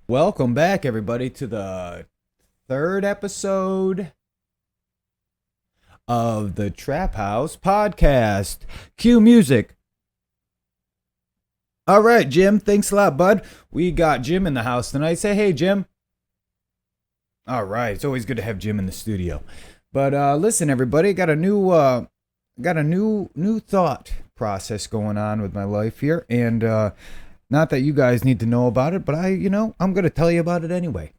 Welcome back, everybody, to the third episode of the TrapHouse Podcast. Cue music. All right, Jim. Thanks a lot, bud. We got Jim in the house tonight. Say hey, Jim. All right. It's always good to have Jim in the studio. But listen, everybody, got a new thought process going on with my life here, and not that you guys need to know about it, but I'm going to tell you about it anyway.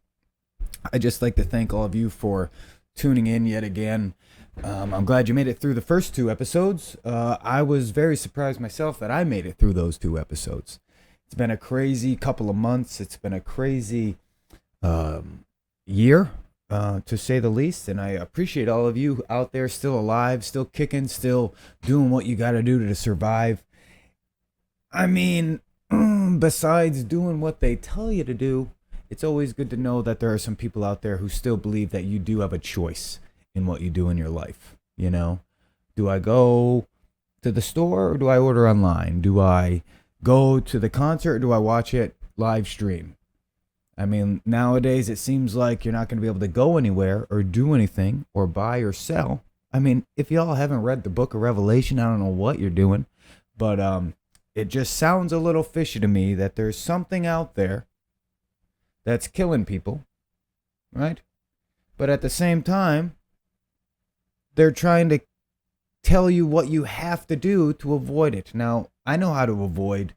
I just like to thank all of you for tuning in yet again. I'm glad you made it through the first two episodes. I was very surprised myself that I made it through those two episodes. It's been a crazy couple of months. It's been a crazy year, to say the least. And I appreciate all of you out there still alive, still kicking, still doing what you got to do to survive. I mean, besides doing what they tell you to do, it's always good to know that there are some people out there who still believe that you do have a choice in what you do in your life. You know, do I go to the store or do I order online? Do I go to the concert or do I watch it live stream? I mean, nowadays it seems like you're not going to be able to go anywhere or do anything or buy or sell. I mean, if y'all haven't read the book of Revelation, I don't know what you're doing, but it just sounds a little fishy to me that there's something out there that's killing people, right? But at the same time, they're trying to tell you what you have to do to avoid it. Now, I know how to avoid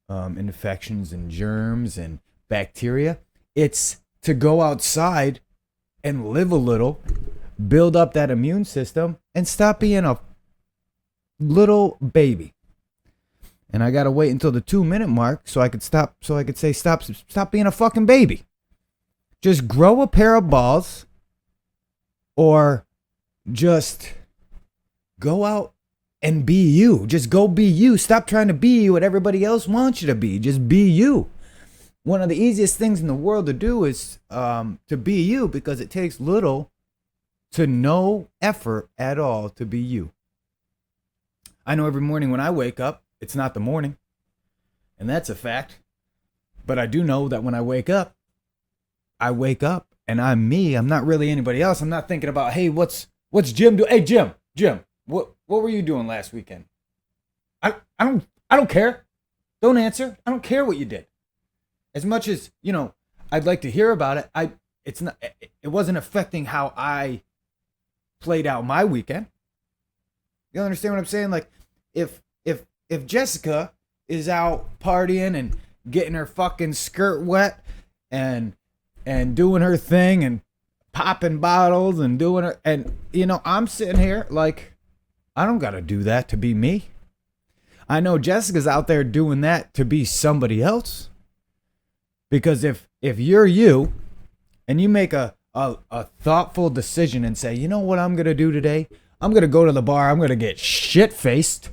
infections and germs and bacteria. It's to go outside and live a little, build up that immune system, and stop being a little baby. And I gotta wait until the 2-minute mark so I could say stop being a fucking baby. Just grow a pair of balls, or just go out and be you. Just go be you. Stop trying to be what everybody else wants you to be. Just be you. One of the easiest things in the world to do is to be you, because it takes little to no effort at all to be you. I know every morning when I wake up, it's not the morning, and that's a fact. But I do know that when I wake up and I'm me. I'm not really anybody else. I'm not thinking about, hey, what's Jim doing? Hey, Jim, what were you doing last weekend? I don't care. Don't answer. I don't care what you did. As much as, I'd like to hear about it. It wasn't affecting how I played out my weekend. You understand what I'm saying? Like, if Jessica is out partying and getting her fucking skirt wet and doing her thing and popping bottles and doing her, and I'm sitting here like, I don't gotta do that to be me. I know Jessica's out there doing that to be somebody else. Because if you're you and you make a thoughtful decision and say, you know what I'm gonna do today? I'm gonna go to the bar, I'm gonna get shit faced.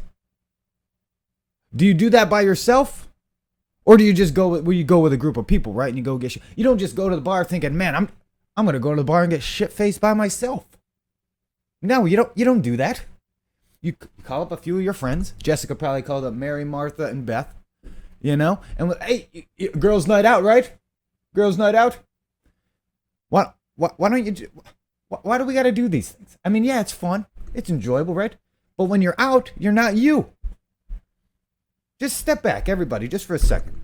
Do you do that by yourself? Or do you just go with a group of people, right? And you go get shit. You don't just go to the bar thinking, man, I'm gonna go to the bar and get shit faced by myself. No, you don't do that. You call up a few of your friends. Jessica probably called up Mary, Martha, and Beth. And hey, girls' night out, right? Girls' night out. Why don't you? Why do we got to do these things? I mean, yeah, it's fun, it's enjoyable, right? But when you're out, you're not you. Just step back, everybody, just for a second.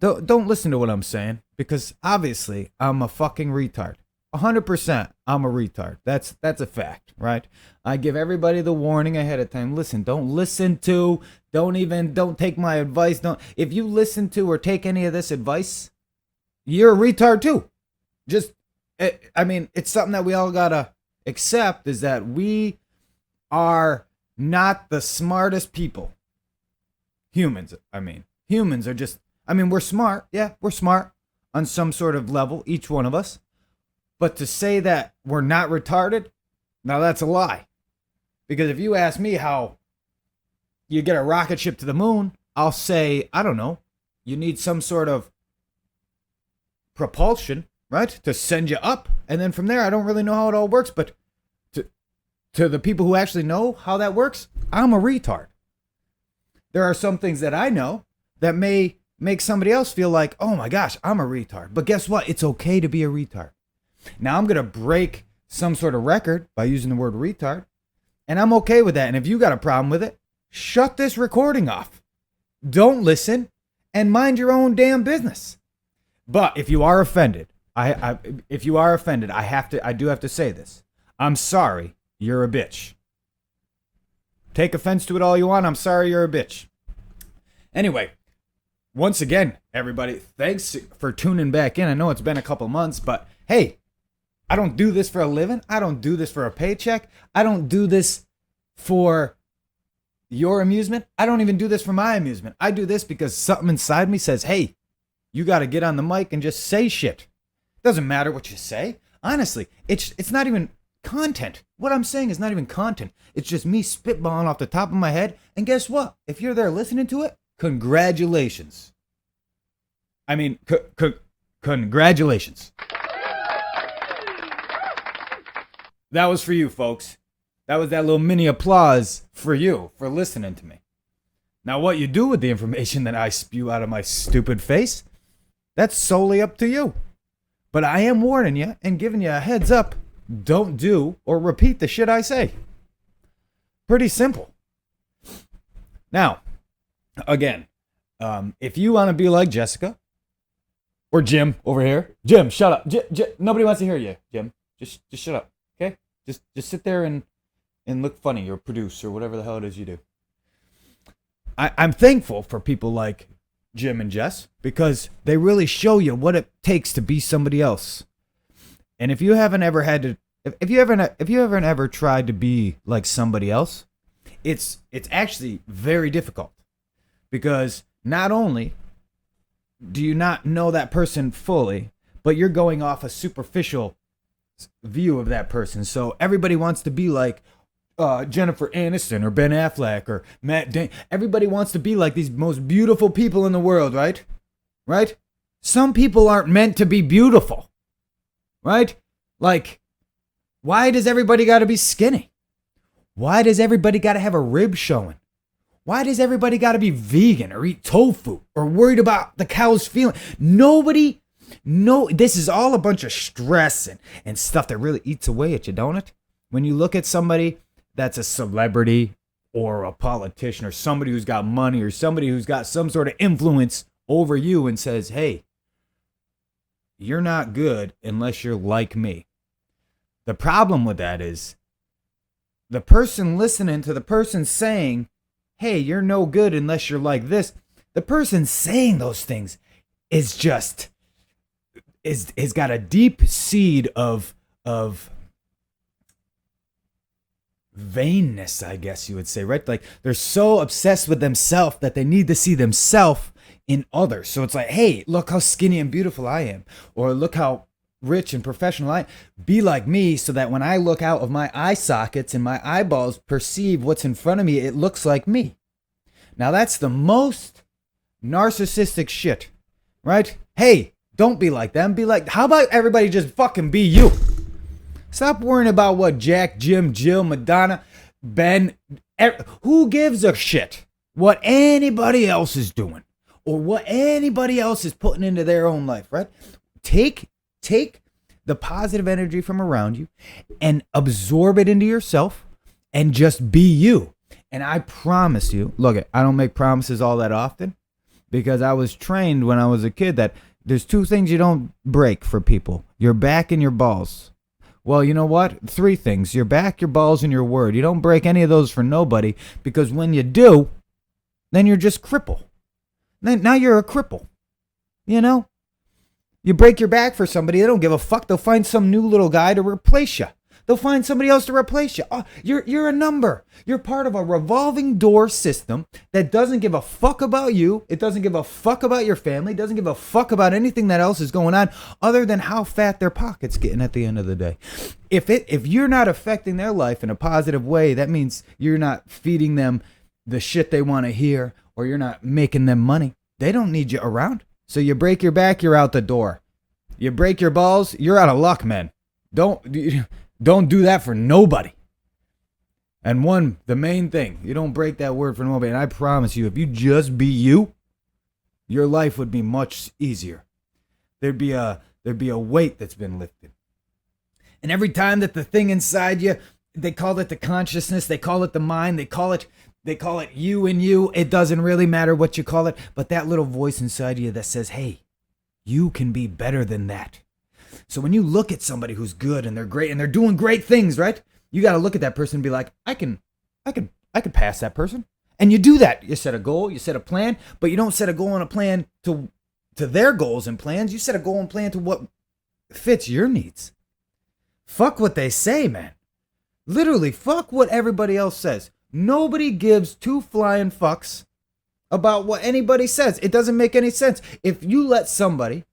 Don't listen to what I'm saying, because obviously I'm a fucking retard. 100%, I'm a retard. That's a fact, right? I give everybody the warning ahead of time. Listen, don't take my advice. If you listen to or take any of this advice, you're a retard too. It's something that we all gotta accept, is that we are not the smartest people. Humans are just, we're smart. Yeah, we're smart on some sort of level, each one of us. But to say that we're not retarded, now that's a lie. Because if you ask me how you get a rocket ship to the moon, I'll say, I don't know, you need some sort of propulsion, right, to send you up. And then from there, I don't really know how it all works. But to the people who actually know how that works, I'm a retard. There are some things that I know that may make somebody else feel like, oh my gosh, I'm a retard. But guess what? It's okay to be a retard. Now I'm going to break some sort of record by using the word retard, and I'm okay with that. And if you got a problem with it, shut this recording off. Don't listen and mind your own damn business. But if you are offended, I do have to say this. I'm sorry, you're a bitch. Take offense to it all you want. I'm sorry, you're a bitch. Anyway, once again, everybody, thanks for tuning back in. I know it's been a couple months, but hey, I don't do this for a living. I don't do this for a paycheck. I don't do this for your amusement. I don't even do this for my amusement. I do this because something inside me says, hey, you got to get on the mic and just say shit. Doesn't matter what you say. Honestly, it's not even content. What I'm saying is not even content. It's just me spitballing off the top of my head. And guess what? If you're there listening to it, congratulations. I mean, congratulations. That was for you, folks. That was that little mini applause for you for listening to me. Now, what you do with the information that I spew out of my stupid face, that's solely up to you. But I am warning you and giving you a heads up. Don't do or repeat the shit I say. Pretty simple. Now, again, if you want to be like Jessica or Jim over here, Jim, shut up. Nobody wants to hear you, Jim. Just shut up, okay? Just sit there and look funny or produce or whatever the hell it is you do. I'm thankful for people like Jim and Jess because they really show you what it takes to be somebody else. And if you haven't ever had to, if you haven't ever tried to be like somebody else, it's actually very difficult because not only do you not know that person fully, but you're going off a superficial view of that person. So everybody wants to be like Jennifer Aniston or Ben Affleck or Matt Damon. Everybody wants to be like these most beautiful people in the world, right? Right? Some people aren't meant to be beautiful, right? Like, why does everybody got to be skinny? Why does everybody got to have a rib showing? Why does everybody got to be vegan or eat tofu or worried about the cow's feeling? This is all a bunch of stress and stuff that really eats away at you, don't it? When you look at somebody that's a celebrity or a politician or somebody who's got money or somebody who's got some sort of influence over you and says, hey, you're not good unless you're like me. The problem with that is the person listening to the person saying, hey, you're no good unless you're like this. The person saying those things is just, has got a deep seed of vainness, I guess you would say, right? Like they're so obsessed with themselves that they need to see themselves in others. So it's like, hey, look how skinny and beautiful I am. Or look how rich and professional I am. Be like me so that when I look out of my eye sockets and my eyeballs perceive what's in front of me, it looks like me. Now that's the most narcissistic shit, right? Hey, don't be like them. Be like, how about everybody just fucking be you? Stop worrying about what Jack, Jim, Jill, Madonna, Ben, who gives a shit what anybody else is doing or what anybody else is putting into their own life, right? Take the positive energy from around you and absorb it into yourself and just be you. And I promise you, look, I don't make promises all that often because I was trained when I was a kid that there's two things you don't break for people: your back and your balls. Well, you know what? 3 things: your back, your balls, and your word. You don't break any of those for nobody because when you do, then you're just cripple. Now you're a cripple. You know? You break your back for somebody, they don't give a fuck. They'll find some new little guy to replace you. They'll find somebody else to replace you. Oh, you're a number. You're part of a revolving door system that doesn't give a fuck about you. It doesn't give a fuck about your family. It doesn't give a fuck about anything that else is going on other than how fat their pocket's getting at the end of the day. If you're not affecting their life in a positive way, that means you're not feeding them the shit they want to hear or you're not making them money. They don't need you around. So you break your back, you're out the door. You break your balls, you're out of luck, man. Don't do that for nobody. And the main thing, you don't break that word for nobody. And I promise you, if you just be you, your life would be much easier. There'd be a weight that's been lifted. And every time that the thing inside you, they call it the consciousness, they call it the mind, they call it you and you. It doesn't really matter what you call it, but that little voice inside you that says, hey, you can be better than that. So when you look at somebody who's good and they're great and they're doing great things, right? You got to look at that person and be like, I can pass that person. And you do that. You set a goal, you set a plan, but you don't set a goal and a plan to their goals and plans. You set a goal and plan to what fits your needs. Fuck what they say, man. Literally, fuck what everybody else says. Nobody gives two flying fucks about what anybody says. It doesn't make any sense. If you let somebody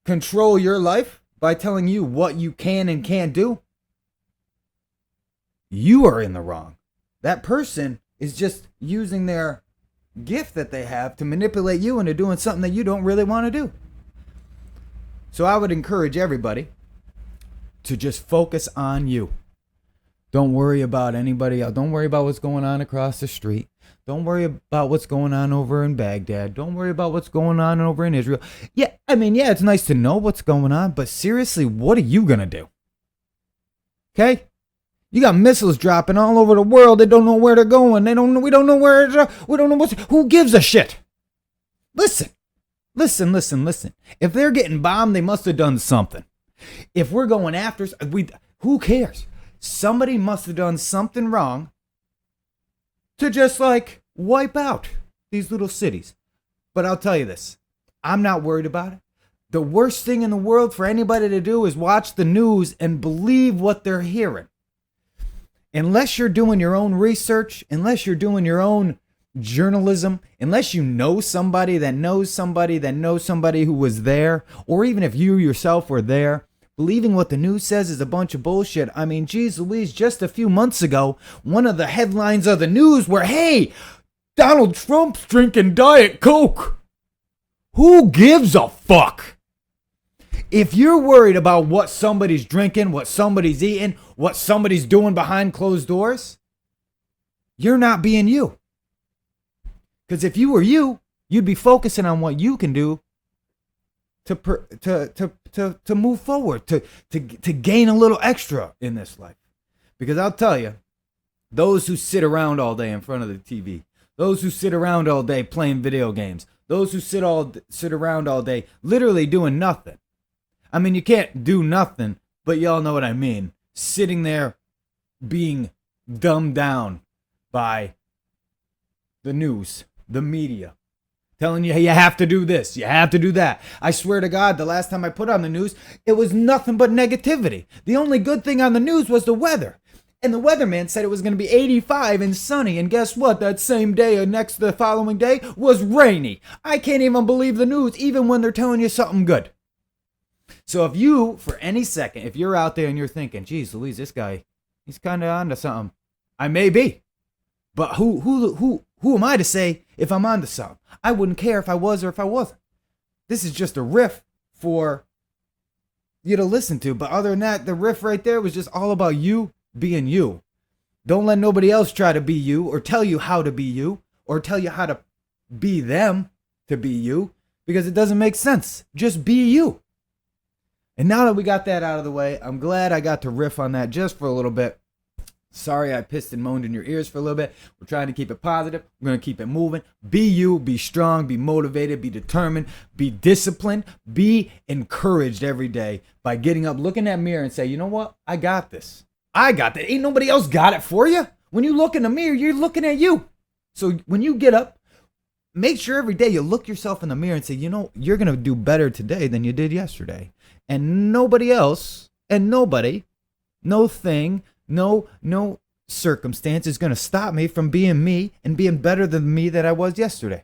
control your life by telling you what you can and can't do, you are in the wrong. That person is just using their gift that they have to manipulate you into doing something that you don't really want to do. So I would encourage everybody to just focus on you. Don't worry about anybody else. Don't worry about what's going on across the street. Don't worry about what's going on over in Baghdad. Don't worry about what's going on over in Israel. Yeah, it's nice to know what's going on, but seriously, what are you going to do? Okay? You got missiles dropping all over the world. They don't know where they're going. We don't know who gives a shit? Listen. If they're getting bombed, they must have done something. If we're going after, who cares? Somebody must have done something wrong to just wipe out these little cities. But I'll tell you this, I'm not worried about it. The worst thing in the world for anybody to do is watch the news and believe what they're hearing. Unless you're doing your own research, unless you're doing your own journalism, unless you know somebody that knows somebody that knows somebody who was there, or even if you yourself were there, believing what the news says is a bunch of bullshit. I mean, geez Louise, just a few months ago, one of the headlines of the news were, hey, Donald Trump's drinking Diet Coke. Who gives a fuck? If you're worried about what somebody's drinking, what somebody's eating, what somebody's doing behind closed doors, you're not being you. Because if you were you, you'd be focusing on what you can do to move forward, to gain a little extra in this life. Because I'll tell you, those who sit around all day in front of the TV, those who sit around all day playing video games, those who sit around all day literally doing nothing. I mean, you can't do nothing, but y'all know what I mean. Sitting there being dumbed down by the news, the media, telling you, hey, you have to do this, you have to do that. I swear to God, the last time I put on the news, it was nothing but negativity. The only good thing on the news was the weather. And the weatherman said it was going to be 85 and sunny. And guess what? That same day or the following day was rainy. I can't even believe the news, even when they're telling you something good. So if you, for any second, if you're out there and you're thinking, geez, Louise, this guy, he's kind of onto something. I may be. But who am I to say if I'm onto something? I wouldn't care if I was or if I wasn't. This is just a riff for you to listen to. But other than that, the riff right there was just all about you being you. Don't let nobody else try to be you or tell you how to be you or tell you how to be them to be you, because it doesn't make sense. Just be you. And now that we got that out of the way, I'm glad I got to riff on that just for a little bit. Sorry I pissed and moaned in your ears for a little bit. We're trying to keep it positive. We're going to keep it moving. Be you, be strong, be motivated, be determined, be disciplined, be encouraged every day by getting up, looking at the mirror and say, you know what? I got this. I got that. Ain't nobody else got it for you. When you look in the mirror, you're looking at you. So when you get up, make sure every day you look yourself in the mirror and say, you know, you're going to do better today than you did yesterday. And nobody else and nobody, no thing, no circumstance is going to stop me from being me and being better than me that I was yesterday.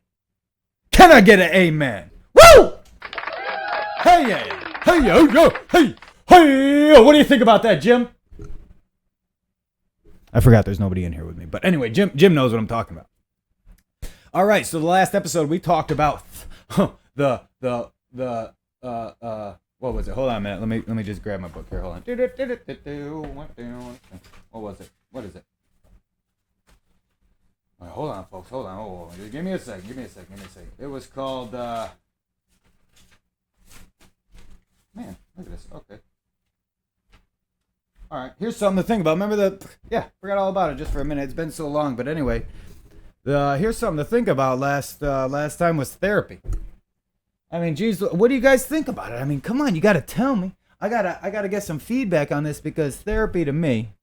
Can I get an amen? Woo! Hey, what do you think about that, Jim? I forgot there's nobody in here with me. But anyway, Jim knows what I'm talking about. All right, so the last episode we talked about what was it? Hold on a minute. Let me just grab my book here. Hold on. What was it? What is it? Hold on, folks. Hold on. Hold on. Give me a sec. It was called. Man, look at this. Okay. All right. Here's something to think about. Remember the? Yeah, forgot all about it just for a minute. It's been so long, but anyway, here's something to think about. Last time was therapy. I mean, geez, what do you guys think about it? I mean, come on, you got to tell me. I gotta get some feedback on this because therapy to me,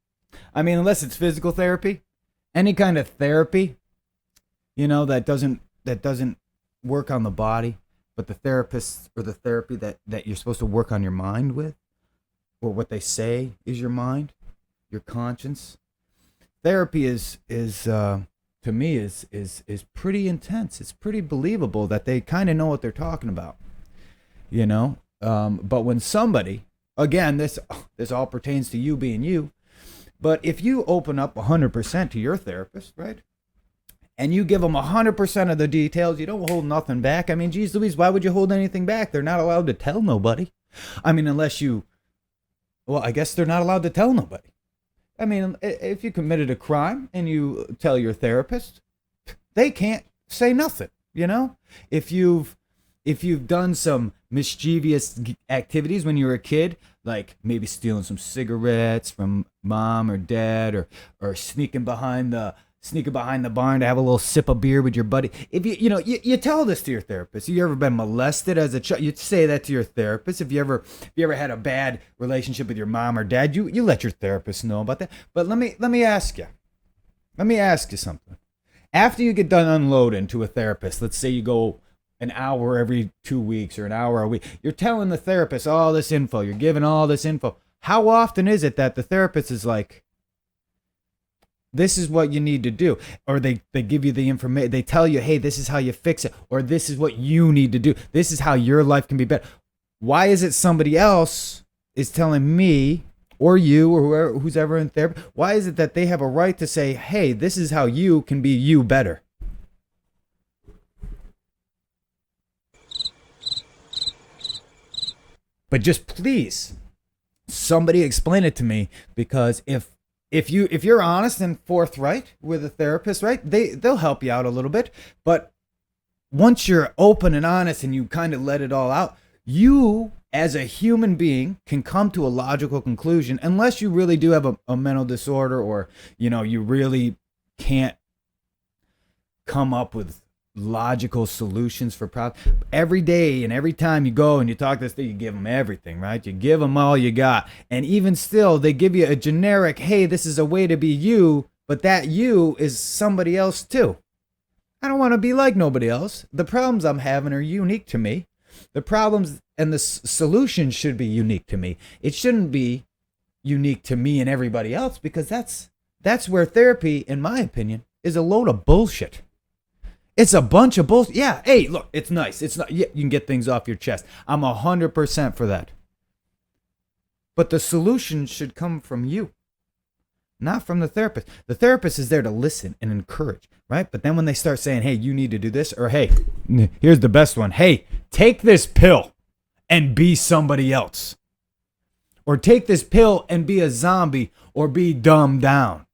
I mean, unless it's physical therapy. Any kind of therapy, that doesn't work on the body, but the therapist or the therapy that you're supposed to work on your mind with, or what they say is your mind, your conscience. Therapy is to me is pretty intense. It's pretty believable that they kind of know what they're talking about, But when somebody, again, this all pertains to you being you. But if you open up 100% to your therapist, right, and you give them 100% of the details, you don't hold nothing back. I mean, geez Louise, why would you hold anything back? They're not allowed to tell nobody. I mean, I guess they're not allowed to tell nobody. I mean, if you committed a crime and you tell your therapist, they can't say nothing, If you've done some mischievous activities when you were a kid, like maybe stealing some cigarettes from mom or dad, or sneaking behind the barn to have a little sip of beer with your buddy. If you tell this to your therapist. You ever been molested as a child? You'd say that to your therapist. If you ever had a bad relationship with your mom or dad, you let your therapist know about that. But let me ask you. Let me ask you something. After you get done unloading to a therapist, let's say you go an hour every 2 weeks or an hour a week, you're telling the therapist all this info, you're giving all this info. How often is it that the therapist is like, this is what you need to do, or they give you the information, they tell you, hey, this is how you fix it, or this is what you need to do, this is how your life can be better? Why is it somebody else is telling me or you or who's ever in therapy, why is it that they have a right to say, hey, this is how you can be you better? But just please, somebody explain it to me, because if you're honest and forthright with a therapist, right, they'll help you out a little bit. But once you're open and honest and you kind of let it all out, you as a human being can come to a logical conclusion, unless you really do have a mental disorder, or you really can't come up with logical solutions for problems. Every day and every time you go and you talk to this thing, you give them everything, right? You give them all you got. And even still, they give you a generic, hey, this is a way to be you, but that you is somebody else too. I don't want to be like nobody else. The problems I'm having are unique to me. The problems and the solutions should be unique to me. It shouldn't be unique to me and everybody else, because that's where therapy, in my opinion, is a load of bullshit. It's a bunch of bullshit. Yeah, hey, look, it's nice. It's not. Yeah, you can get things off your chest. I'm 100% for that. But the solution should come from you, not from the therapist. The therapist is there to listen and encourage, right? But then when they start saying, hey, you need to do this, or hey, here's the best one. Hey, take this pill and be somebody else. Or take this pill and be a zombie, or be dumbed down.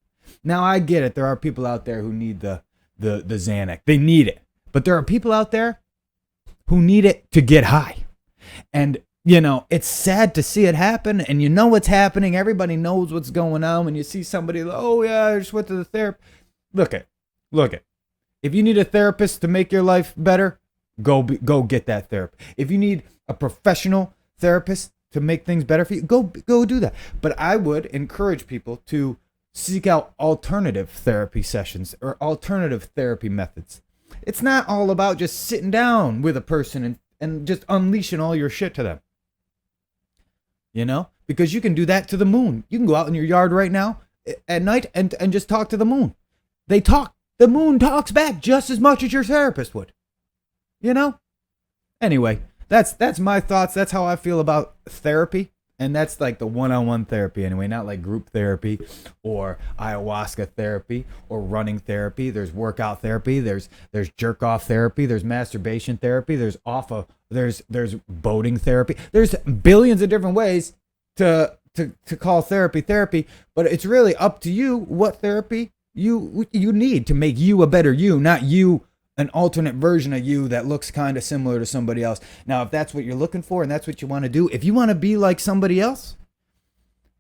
Now, I get it. There are people out there who need the Xanax. They need it. But there are people out there who need it to get high. And, it's sad to see it happen. And what's happening. Everybody knows what's going on. When you see somebody, oh, yeah, I just went to the therapist. Look it. If you need a therapist to make your life better, go get that therapist. If you need a professional therapist to make things better for you, go do that. But I would encourage people to seek out alternative therapy sessions or alternative therapy methods. It's not all about just sitting down with a person and just unleashing all your shit to them. Because you can do that to the moon. You can go out in your yard right now at night and just talk to the moon. The moon talks back just as much as your therapist would. Anyway, that's my thoughts. That's how I feel about therapy. And that's like the one-on-one therapy anyway, not like group therapy or ayahuasca therapy or running therapy. There's workout therapy. There's jerk-off therapy. There's masturbation therapy. There's boating therapy. There's billions of different ways to call therapy, but it's really up to you what therapy you need to make you a better you, not you an alternate version of you that looks kind of similar to somebody else. Now, if that's what you're looking for and that's what you want to do, if you want to be like somebody else,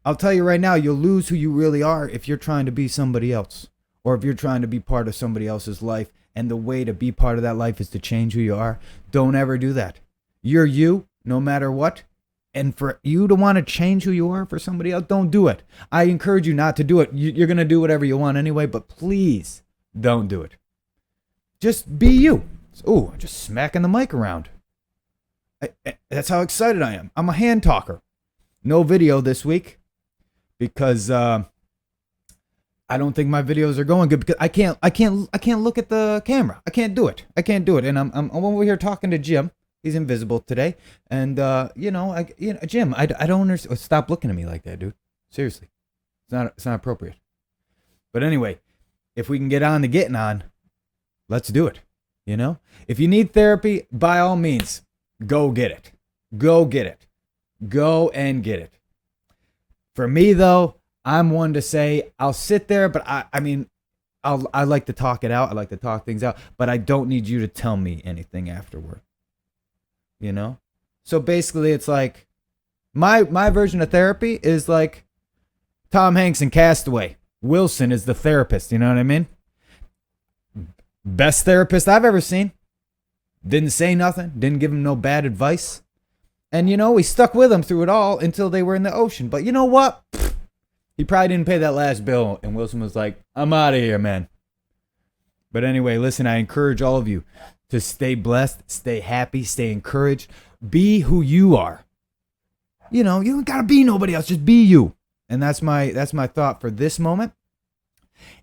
I'll tell you right now, you'll lose who you really are if you're trying to be somebody else, or if you're trying to be part of somebody else's life. And the way to be part of that life is to change who you are. Don't ever do that. You're you, no matter what. And for you to want to change who you are for somebody else, don't do it. I encourage you not to do it. You're going to do whatever you want anyway, but please don't do it. Just be you. Oh, I'm just smacking the mic around. That's how excited I am. I'm a hand talker. No video this week because I don't think my videos are going good because I can't look at the camera. I can't do it. And I'm over here talking to Jim. He's invisible today, and Jim, I don't understand. Stop looking at me like that, dude. Seriously, it's not appropriate. But anyway, if we can get on to getting on, let's do it. If you need therapy, by all means, go get it. Go get it. Go and get it. For me, though, I'm one to say I'll sit there, but I like to talk it out. I like to talk things out, but I don't need you to tell me anything afterward. So basically, it's like my version of therapy is like Tom Hanks in Castaway. Wilson is the therapist. You know what I mean? Best therapist I've ever seen. Didn't say nothing. Didn't give him no bad advice. And, we stuck with him through it all until they were in the ocean. But you know what? He probably didn't pay that last bill. And Wilson was like, I'm out of here, man. But anyway, listen, I encourage all of you to stay blessed, stay happy, stay encouraged. Be who you are. You don't got to be nobody else. Just be you. And that's my thought for this moment.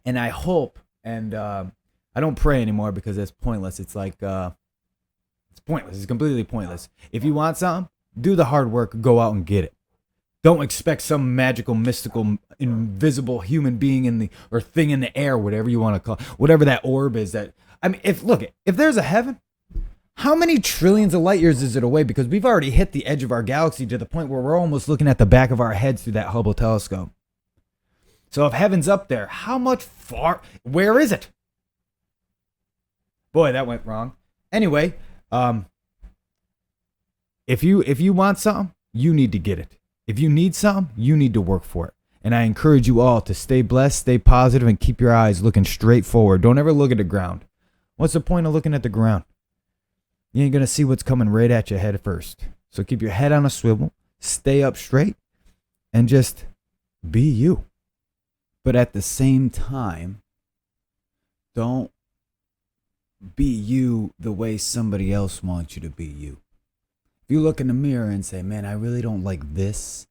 And I hope, and I don't pray anymore because it's pointless. It's like, it's pointless. It's completely pointless. If you want something, do the hard work, go out and get it. Don't expect some magical, mystical, invisible human being or thing in the air, whatever you want to call it, whatever that orb is. If there's a heaven, how many trillions of light years is it away? Because we've already hit the edge of our galaxy to the point where we're almost looking at the back of our heads through that Hubble telescope. So if heaven's up there, where is it? Boy, that went wrong. Anyway, if you want something, you need to get it. If you need something, you need to work for it. And I encourage you all to stay blessed, stay positive, and keep your eyes looking straight forward. Don't ever look at the ground. What's the point of looking at the ground? You ain't going to see what's coming right at your head first. So keep your head on a swivel, stay up straight, and just be you. But at the same time, don't be you the way somebody else wants you to be you. If you look in the mirror and say, man, I really don't like this,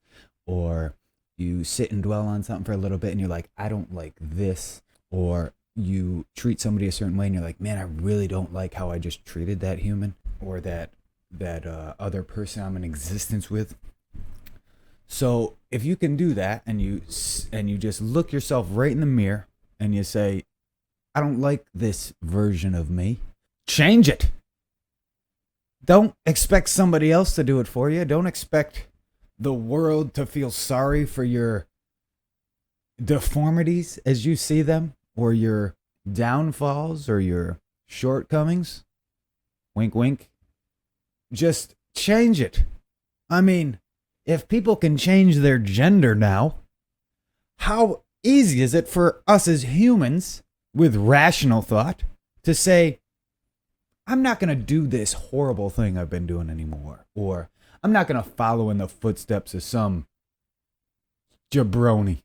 or you sit and dwell on something for a little bit and you're like, I don't like this, or you treat somebody a certain way and you're like, man, I really don't like how I just treated that human or that other person I'm in existence with. So if you can do that and you just look yourself right in the mirror and you say, I don't like this version of me, change it. Don't expect somebody else to do it for you. Don't expect the world to feel sorry for your deformities as you see them, or your downfalls, or your shortcomings. Wink, wink. Just change it. I mean, if people can change their gender now, how easy is it for us as humans with rational thought to say, I'm not going to do this horrible thing I've been doing anymore, or I'm not going to follow in the footsteps of some jabroni,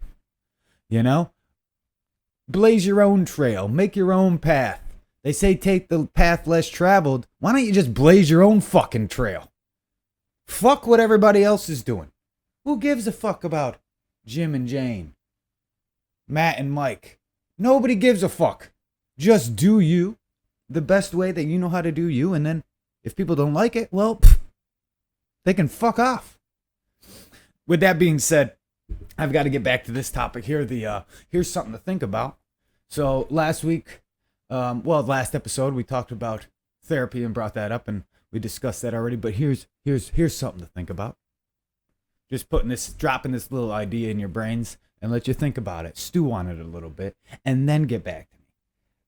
Blaze your own trail, make your own path. They say take the path less traveled. Why don't you just blaze your own fucking trail? Fuck what everybody else is doing. Who gives a fuck about Jim and Jane, Matt and Mike? Nobody gives a fuck. Just do you the best way that you know how to do you, and then if people don't like it, well, they can fuck off. With that being said, I've got to get back to this topic here. Here's something to think about. So last episode we talked about therapy and brought that up, and we discussed that already. But here's something to think about. Just dropping this little idea in your brains and let you think about it, stew on it a little bit, and then get back to me.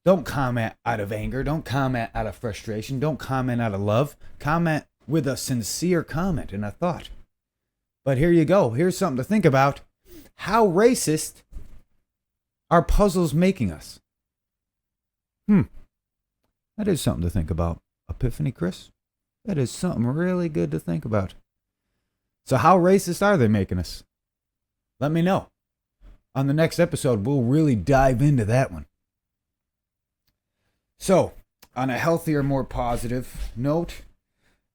Don't comment out of anger. Don't comment out of frustration. Don't comment out of love. Comment with a sincere comment and a thought. But here you go. Here's something to think about. How racist are puzzles making us? That is something to think about. Epiphany, Chris? That is something really good to think about. So how racist are they making us? Let me know. On the next episode, we'll really dive into that one. So, on a healthier, more positive note,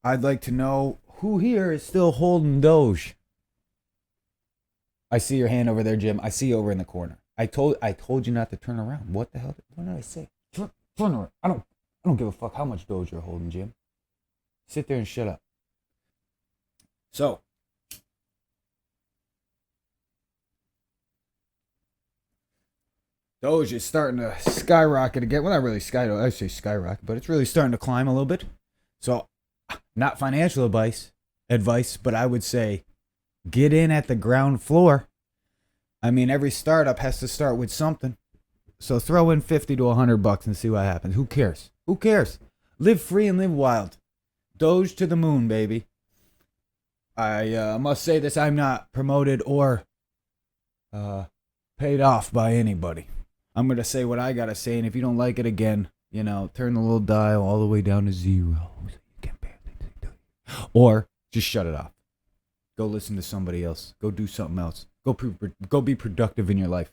I'd like to know who here is still holding Doge. I see your hand over there, Jim. I see you over in the corner. I told you not to turn around. What the hell? What did I say? Turn around. I don't give a fuck how much Doge you're holding, Jim. Sit there and shut up. So, Doge is starting to skyrocket again. Well, not really I say skyrocket, but it's really starting to climb a little bit. So, not financial advice, but I would say get in at the ground floor. I mean, every startup has to start with something. So throw in $50 to $100 and see what happens. Who cares? Who cares? Live free and live wild. Doge to the moon, baby. I must say this, I'm not promoted or paid off by anybody. I'm going to say what I got to say, and if you don't like it again, turn the little dial all the way down to 0. So you can barely see. Or just shut it off. Go listen to somebody else. Go do something else. Go be productive in your life.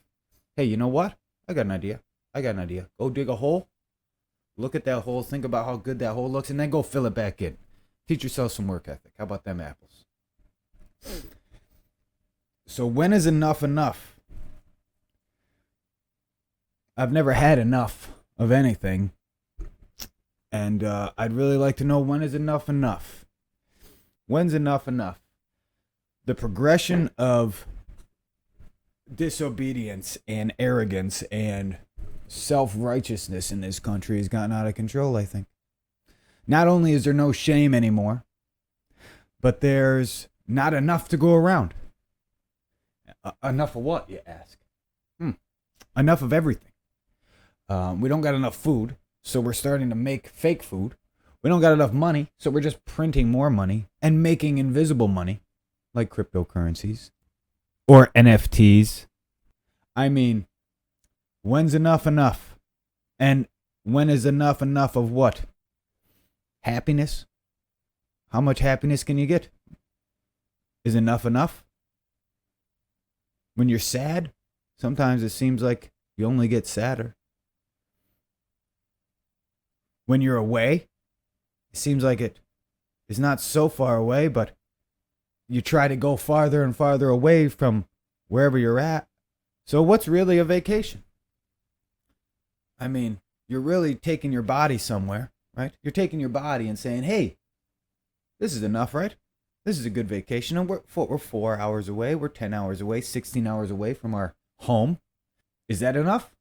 Hey, you know what? I got an idea. Go dig a hole. Look at that hole. Think about how good that hole looks, and then go fill it back in. Teach yourself some work ethic. How about them apples? So when is enough enough? I've never had enough of anything. And I'd really like to know, when is enough enough? When's enough enough? The progression of disobedience and arrogance and self-righteousness in this country has gotten out of control, I think. Not only is there no shame anymore, but there's not enough to go around. Enough of what, you ask? Enough of everything. We don't got enough food, so we're starting to make fake food. We don't got enough money, so we're just printing more money and making invisible money, like cryptocurrencies or NFTs. I mean, when's enough enough? And when is enough enough of what? Happiness? How much happiness can you get? Is enough enough? When you're sad, sometimes it seems like you only get sadder. When you're away, it seems like it is not so far away, but you try to go farther and farther away from wherever you're at. So what's really a vacation? I mean, you're really taking your body somewhere, right? You're taking your body and saying, hey, this is enough, right? This is a good vacation. And we're 4 hours away. We're 10 hours away, 16 hours away from our home. Is that enough?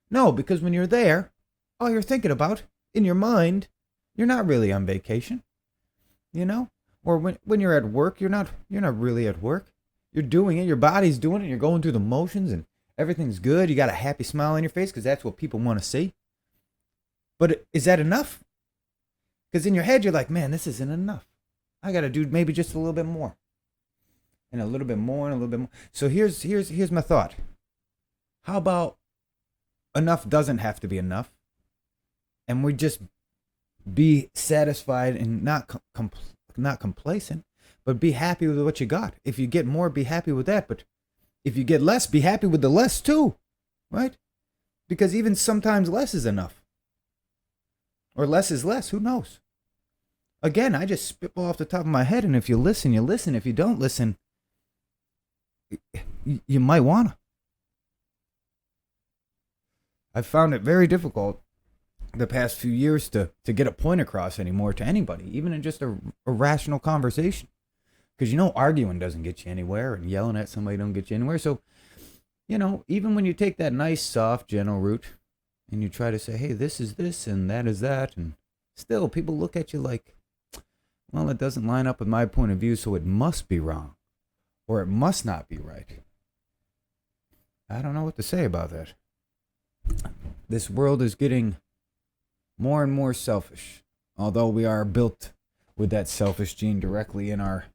No, because when you're there, all you're thinking about in your mind, you're not really on vacation, Or when you're at work, you're not really at work. You're doing it. Your body's doing it. You're going through the motions, and everything's good. You got a happy smile on your face because that's what people want to see. But is that enough? Because in your head, you're like, man, this isn't enough. I got to do maybe just a little bit more, and a little bit more, and a little bit more. So here's my thought. How about enough doesn't have to be enough, and we just be satisfied and not complacent, but be happy with what you got. If you get more, be happy with that. But if you get less, be happy with the less too, right? Because even sometimes less is enough. Or less is less, who knows? Again, I just spitball off the top of my head, and if you listen, you listen. If you don't listen, you might wanna. I've found it very difficult the past few years to get a point across anymore to anybody, even in just a rational conversation. Because arguing doesn't get you anywhere, and yelling at somebody don't get you anywhere. So, even when you take that nice, soft, gentle route, and you try to say, hey, this is this, and that is that, and still people look at you like, well, it doesn't line up with my point of view, so it must be wrong, or it must not be right. I don't know what to say about that. This world is getting more and more selfish, although we are built with that selfish gene directly in our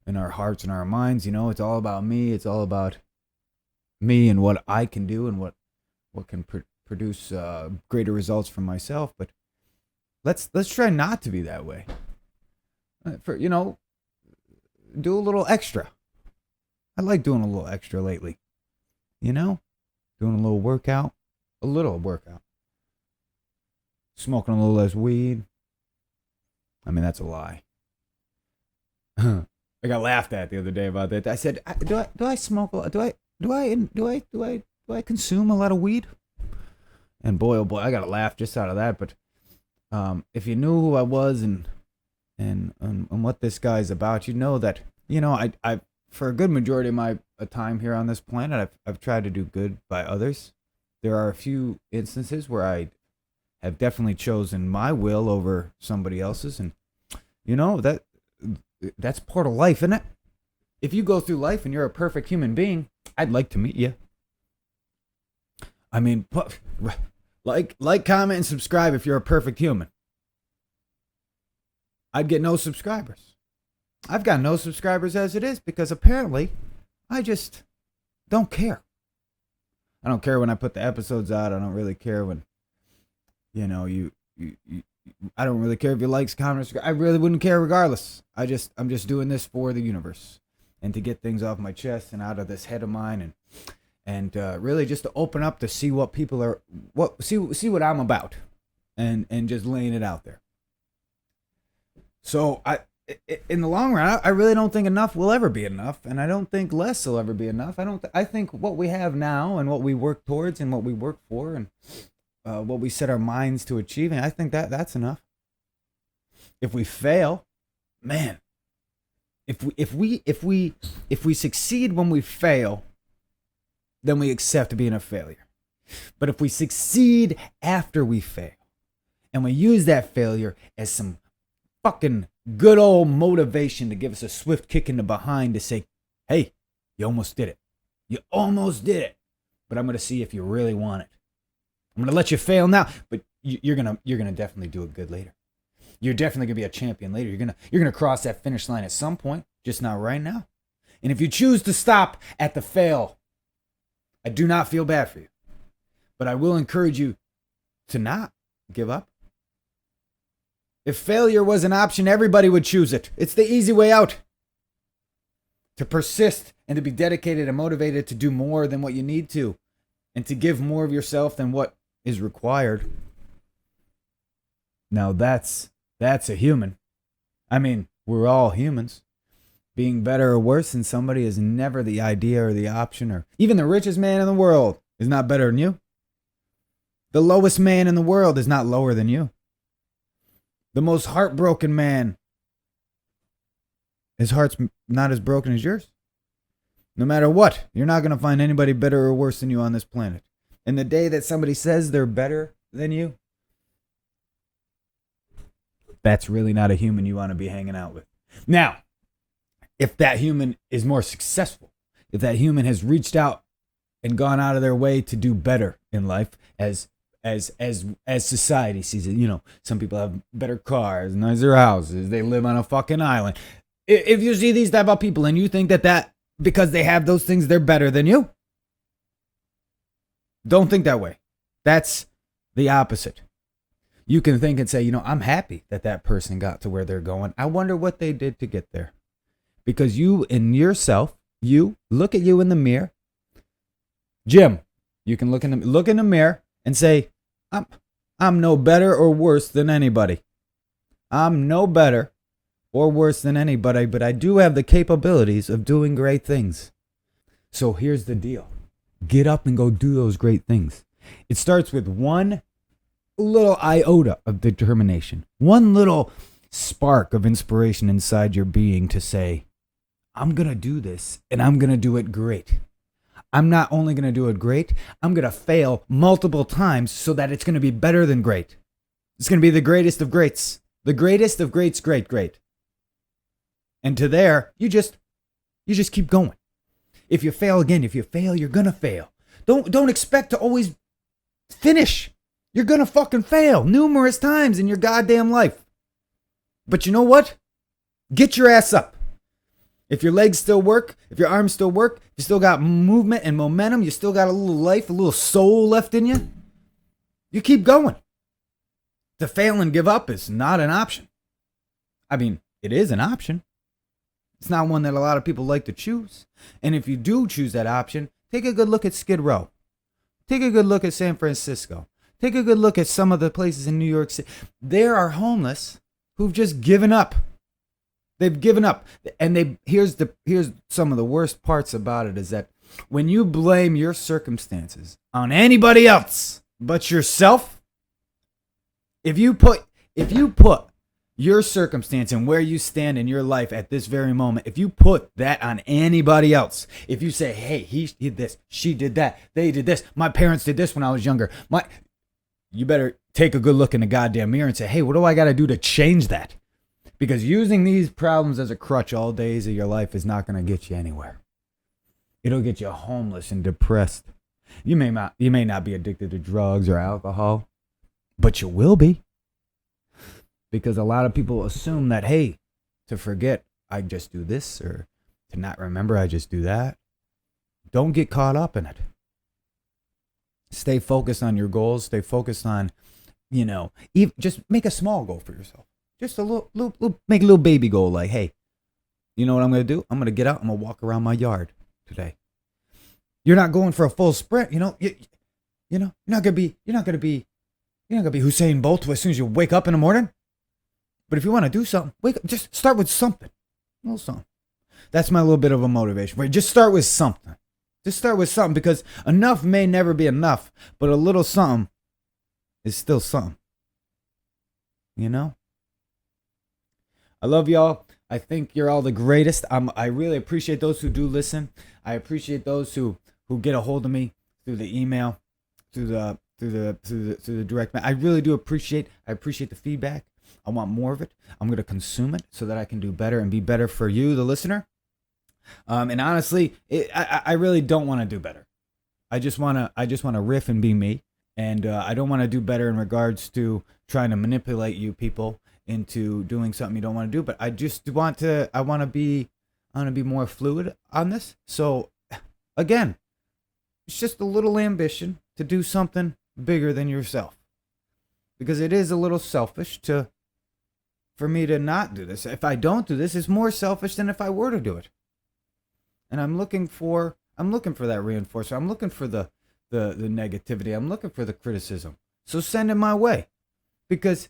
hearts and our minds. It's all about me. It's all about me and what I can do and what can produce greater results for myself. But let's try not to be that way. Do a little extra. I like doing a little extra lately. Doing a little workout. Smoking a little less weed. I mean, that's a lie. I got laughed at the other day about that. I said, "Do I smoke? Do I consume a lot of weed?" And boy, oh boy, I got a laugh just out of that. But if you knew who I was and what this guy's about, you know that I for a good majority of my time here on this planet, I've tried to do good by others. There are a few instances where I have definitely chosen my will over somebody else's, and that's part of life, isn't it? If you go through life and you're a perfect human being, I'd like to meet you. I mean, like, comment, and subscribe if you're a perfect human. I'd get no subscribers. I've got no subscribers as it is because apparently I just don't care. I don't care when I put the episodes out. I don't really care when, you I don't really care if you likes, comments. I really wouldn't care regardless. I'm just doing this for the universe and to get things off my chest and out of this head of mine and really just to open up to see what people are, see what I'm about and just laying it out there. So in the long run, I really don't think enough will ever be enough, and I don't think less will ever be enough. I think what we have now and what we work towards and what we work for and what we set our minds to achieving, I think that's enough. If we fail, man, if we succeed when we fail, then we accept being a failure. But if we succeed after we fail, and we use that failure as some fucking good old motivation to give us a swift kick in the behind to say, hey, you almost did it. You almost did it. But I'm going to see if you really want it. I'm going to let you fail now, but you're going to definitely do it good later. You're definitely going to be a champion later. You're going to cross that finish line at some point, just not right now. And if you choose to stop at the fail, I do not feel bad for you. But I will encourage you to not give up. If failure was an option, everybody would choose it. It's the easy way out. To persist and to be dedicated and motivated to do more than what you need to, and to give more of yourself than what is required. Now that's a human. I mean, we're all humans. Being better or worse than somebody is never the idea or the option, or even the richest man in the world is not better than you. The lowest man in the world is not lower than you. The most heartbroken man, his heart's not as broken as yours. No matter what, you're not going to find anybody better or worse than you on this planet. And the day that somebody says they're better than you, that's really not a human you want to be hanging out with. Now, if that human is more successful, if that human has reached out and gone out of their way to do better in life, as society sees it, some people have better cars, nicer houses, they live on a fucking island. If you see these type of people and you think that because they have those things, they're better than you, don't think that way. That's the opposite. You can think and say, I'm happy that person got to where they're going. I wonder what they did to get there. Because you in yourself, you look at you in the mirror. Jim, you can look in the mirror and say, I'm no better or worse than anybody. I'm no better or worse than anybody, but I do have the capabilities of doing great things. So here's the deal. Get up and go do those great things. It starts with one little iota of determination, one little spark of inspiration inside your being to say, I'm going to do this and I'm going to do it great. I'm not only going to do it great, I'm going to fail multiple times so that it's going to be better than great. It's going to be the greatest of greats. The greatest of greats, great. And to there, you just keep going. If you fail again, you're going to fail. Don't expect to always finish. You're going to fucking fail numerous times in your goddamn life. But you know what? Get your ass up. If your legs still work, if your arms still work, you still got movement and momentum, you still got a little life, a little soul left in you, you keep going. To fail and give up is not an option. I mean, it is an option. It's not one that a lot of people like to choose. And if you do choose that option, take a good look at Skid Row. Take a good look at San Francisco. Take a good look at some of the places in New York City. There are homeless who've just given up. They've given up. And here's some of the worst parts about it is that when you blame your circumstances on anybody else but yourself, if you put your circumstance and where you stand in your life at this very moment, if you put that on anybody else, if you say, hey, he did this, she did that, they did this, my parents did this when I was younger, you better take a good look in the goddamn mirror and say, hey, what do I got to do to change that? Because using these problems as a crutch all days of your life is not going to get you anywhere. It'll get you homeless and depressed. You may not be addicted to drugs or alcohol, but you will be. Because a lot of people assume that, hey, to forget, I just do this, or to not remember, I just do that. Don't get caught up in it. Stay focused on your goals. Stay focused on, just make a small goal for yourself. Just a little, make a little baby goal like, hey, you know what I'm going to do? I'm going to get out. I'm going to walk around my yard today. You're not going for a full sprint. You're not going to be Usain Bolt as soon as you wake up in the morning. But if you want to do something, wake up. Just start with something. A little something. That's my little bit of a motivation. Right? Just start with something. Just start with something, because enough may never be enough, but a little something is still something. I love y'all. I think you're all the greatest. I really appreciate those who do listen. I appreciate those who get a hold of me through the email, through the direct mail. I really do appreciate. I appreciate the feedback. I want more of it. I'm going to consume it so that I can do better and be better for you, the listener. And honestly, I really don't want to do better. I just want to riff and be me. And I don't want to do better in regards to trying to manipulate you people into doing something you don't want to do. But I want to be more fluid on this. So again, it's just a little ambition to do something bigger than yourself. Because it is a little selfish for me to not do this. If I don't do this, it's more selfish than if I were to do it. And I'm looking for that reinforcement. I'm looking for the negativity. I'm looking for the criticism. So send it my way. Because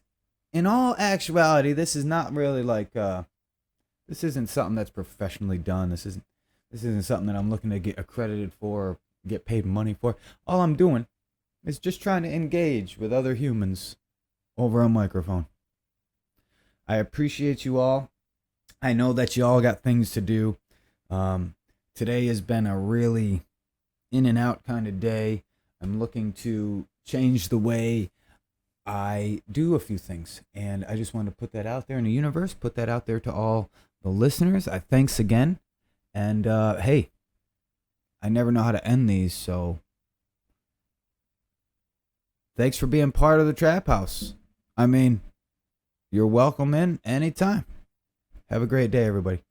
in all actuality, this is not really like this isn't something that's professionally done. This isn't something that I'm looking to get accredited for or get paid money for. All I'm doing is just trying to engage with other humans over a microphone. I appreciate you all. I know that you all got things to do. Today has been a really in and out kind of day. I'm looking to change the way I do a few things. And I just want to put that out there in the universe, put that out there to all the listeners. Thanks again. And hey, I never know how to end these, so thanks for being part of the Trap House. I mean, you're welcome in anytime. Have a great day, everybody.